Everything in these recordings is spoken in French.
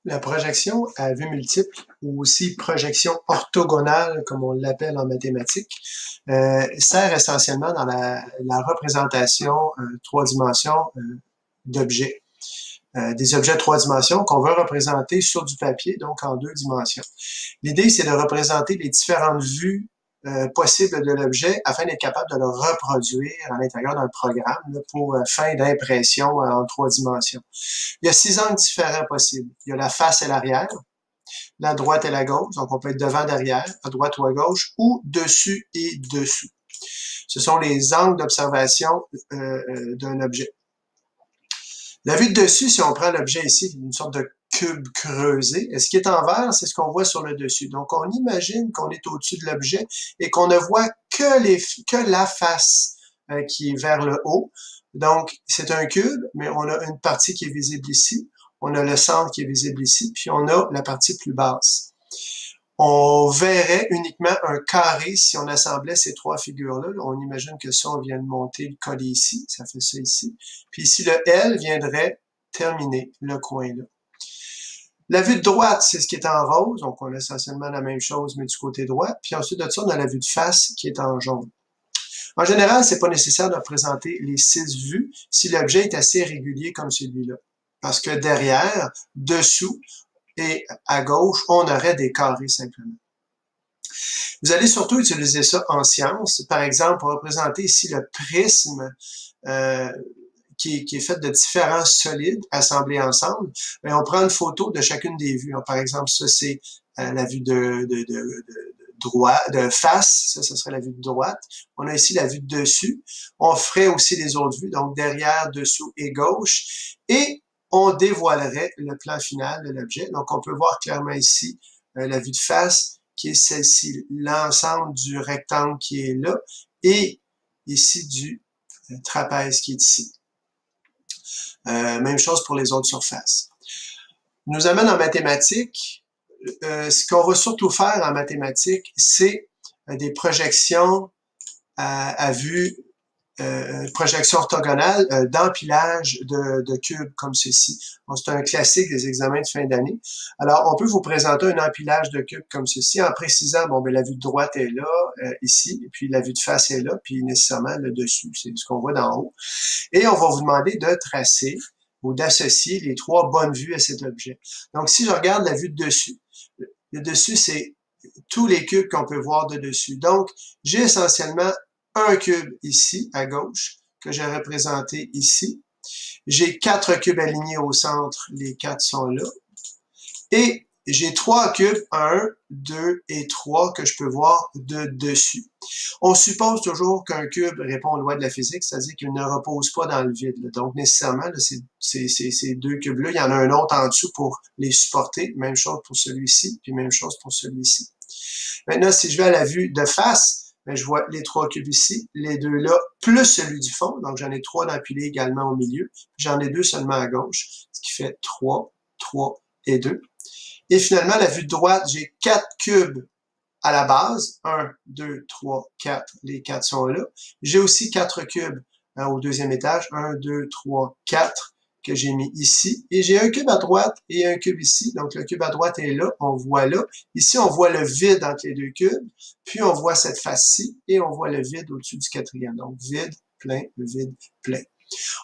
La projection à vue multiple, ou aussi projection orthogonale, comme on l'appelle en mathématiques, sert essentiellement dans la représentation trois dimensions d'objets. Des objets de trois dimensions qu'on veut représenter sur du papier, donc en deux dimensions. L'idée, c'est de représenter les différentes vues possibles de l'objet afin d'être capable de le reproduire à l'intérieur d'un programme là, pour fin d'impression en trois dimensions. Il y a 6 angles différents possibles. Il y a la face et l'arrière, la droite et la gauche, donc on peut être devant, derrière, à droite ou à gauche, ou dessus et dessous. Ce sont les angles d'observation d'un objet. La vue de dessus, si on prend l'objet ici, une sorte de cube creusé, et ce qui est en vert, c'est ce qu'on voit sur le dessus. Donc, on imagine qu'on est au-dessus de l'objet et qu'on ne voit que la face qui est vers le haut. Donc, c'est un cube, mais on a une partie qui est visible ici, on a le centre qui est visible ici, puis on a la partie plus basse. On verrait uniquement un carré si on assemblait ces trois figures-là. On imagine que ça, on vient de monter, le coller ici, ça fait ça ici. Puis ici, le L viendrait terminer le coin là. La vue de droite, c'est ce qui est en rose, donc on a essentiellement la même chose, mais du côté droit. Puis ensuite de ça, on a la vue de face qui est en jaune. En général, c'est pas nécessaire de représenter les 6 vues si l'objet est assez régulier comme celui-là. Parce que derrière, dessous, et à gauche, on aurait des carrés simplement. Vous allez surtout utiliser ça en sciences. Par exemple, pour représenter ici le prisme qui est fait de différents solides assemblés ensemble. Et on prend une photo de chacune des vues. Par exemple, ça c'est la vue de face, ça serait la vue de droite. On a ici la vue de dessus. On ferait aussi les autres vues, donc derrière, dessous et gauche. Et on dévoilerait le plan final de l'objet. Donc, on peut voir clairement ici la vue de face, qui est celle-ci, l'ensemble du rectangle qui est là, et ici du trapèze qui est ici. Même chose pour les autres surfaces. Nous amène en mathématiques. Ce qu'on va surtout faire en mathématiques, c'est des projections à vue projection orthogonale d'empilage de cubes comme ceci. Bon, c'est un classique des examens de fin d'année. Alors, on peut vous présenter un empilage de cubes comme ceci en précisant, bon, ben la vue de droite est là, ici, et puis la vue de face est là, puis nécessairement le dessus, c'est ce qu'on voit d'en haut. Et on va vous demander de tracer ou d'associer les 3 bonnes vues à cet objet. Donc, si je regarde la vue de dessus, le dessus, c'est tous les cubes qu'on peut voir de dessus. Donc, j'ai essentiellement un cube ici, à gauche, que j'ai représenté ici. J'ai 4 cubes alignés au centre, les 4 sont là. Et j'ai 3 cubes, 1, 2 et 3, que je peux voir de dessus. On suppose toujours qu'un cube répond aux lois de la physique, c'est-à-dire qu'il ne repose pas dans le vide. Donc, nécessairement, là, ces 2 cubes-là, il y en a un autre en dessous pour les supporter. Même chose pour celui-ci, puis même chose pour celui-ci. Maintenant, si je vais à la vue de face, ben, je vois les 3 cubes ici, les 2 là, plus celui du fond. Donc, j'en ai 3 d'empilés également au milieu. J'en ai 2 seulement à gauche, ce qui fait 3, 3 et 2. Et finalement, la vue de droite, j'ai 4 cubes à la base. 1, 2, 3, 4. Les 4 sont là. J'ai aussi 4 cubes au deuxième étage. 1, 2, 3, 4 que j'ai mis ici. Et j'ai un cube à droite et un cube ici. Donc, le cube à droite est là. On voit là. Ici, on voit le vide entre les 2 cubes. Puis, on voit cette face-ci et on voit le vide au-dessus du quatrième. Donc, vide, plein, vide, plein.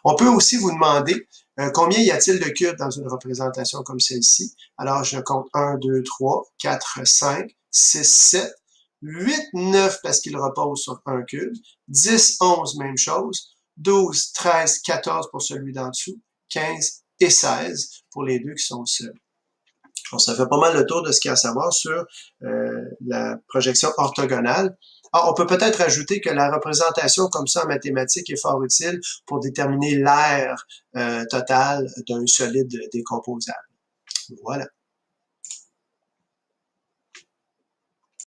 On peut aussi vous demander combien y a-t-il de cubes dans une représentation comme celle-ci. Alors, je compte 1, 2, 3, 4, 5, 6, 7, 8, 9 parce qu'il repose sur un cube, 10, 11, même chose, 12, 13, 14 pour celui d'en dessous, 15 et 16 pour les 2 qui sont seuls. Donc, ça fait pas mal le tour de ce qu'il y a à savoir sur la projection orthogonale. Alors, on peut peut-être ajouter que la représentation comme ça en mathématiques est fort utile pour déterminer l'aire totale d'un solide décomposable. Voilà.